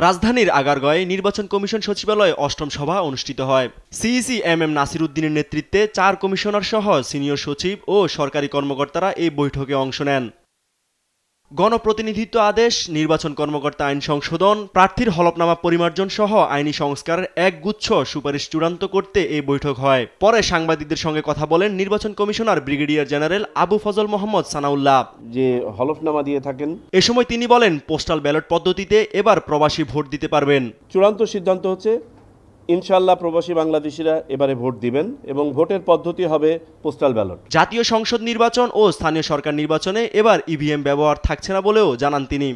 রাজধানীর আগারগাঁওয়ে নির্বাচন কমিশন সচিবালয়ে অষ্টম সভা অনুষ্ঠিত হয়। সিইসি এম নাসির উদ্দিনের নেতৃত্বে ৪ কমিশনার সহ সিনিয়র সচিব ও সরকারি কর্মকর্তারা এই বৈঠকে অংশ নেন। গণপ্রতিনিধিত্ব আদেশ, নির্বাচন কর্মকর্তা আইন সংশোধন, প্রার্থীর হলফনামা পরিমার্জন সহ আইনি সংস্কারের এক গুচ্ছ সুপারিশ চূড়ান্ত করতে এই বৈঠক হয়। পরে সাংবাদিকদের সঙ্গে কথা বলেন নির্বাচন commissioner brigadier general Abu Fazal Mohammad Sanaullah. যে হলফনামা দিয়ে থাকেন, এ সময় তিনি বলেন পোস্টাল ব্যালট পদ্ধতিতে এবার প্রবাসী ভোট দিতে পারবেন। চূড়ান্ত সিদ্ধান্ত হচ্ছে ইনশাআল্লাহ প্রবাসী বাংলাদেশিরা এবারে ভোট দিবেন এবং ভোটের পদ্ধতি হবে পোস্টাল ব্যালট। জাতীয় সংসদ নির্বাচন ও স্থানীয় সরকার নির্বাচনে এবার ইভিএম ব্যবহার থাকছে না বলেও জানান তিনি।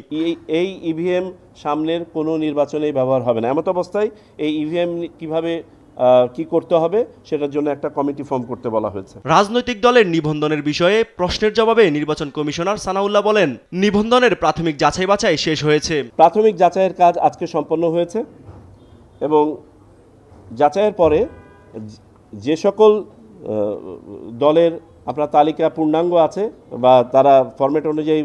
এই ইভিএম সামনের কোনো নির্বাচনেই ব্যবহার হবে না। এমত অবস্থায় এই ইভিএম কিভাবে কি করতে হবে সেটার জন্য একটা কমিটি ফর্ম করতে বলা হয়েছে। রাজনৈতিক দলের নিবন্ধনের বিষয়ে প্রশ্নের জবাবে নির্বাচন কমিশনার সানাউল্লাহ বলেন, নিবন্ধনের প্রাথমিক যাচাই বাছাই শেষ হয়েছে। প্রাথমিক যাচাইয়ের কাজ আজকে সম্পন্ন হয়েছে এবং যাচাইয়ের পরে যে সকল দলের আপনার তালিকা পূর্ণাঙ্গ আছে বা তারা ফরম্যাট অনুযায়ী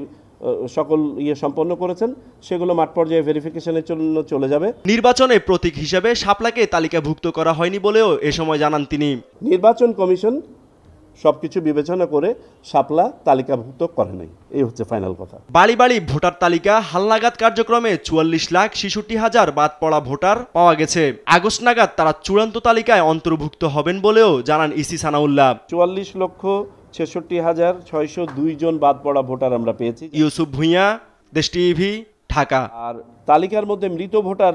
সকল সম্পন্ন করেছেন সেগুলো মাঠ পর্যায়ে ভেরিফিকেশনের জন্য চলে যাবে। নির্বাচনে প্রতীক হিসেবে শাপলাকে তালিকাভুক্ত করা হয়নি বলেও এ সময় জানান তিনি। নির্বাচন কমিশন সবকিছু বিবেচনা করে শাপলা তালিকাভুক্ত করে নাই, এই হচ্ছে ফাইনাল কথা। বাড়ি বাড়ি ভোটার তালিকা হালনাগাদ কার্যক্রমে ৪৪,৬৬,০০০ বাদ পড়া ভোটার পাওয়া গেছে। আগস্ট নাগাদ তারা চূড়ান্ত তালিকায় অন্তর্ভুক্ত হবেন বলেও জানান ইসি সানাউল্লাহ। ৪৪,৬৬,৬০২ জন বাদ পড়া ভোটার আমরা পেয়েছি। ইউসুফ ভুঁইয়া, দেশ টিভি, ঢাকা। আর তালিকার মধ্যে মৃত ভোটার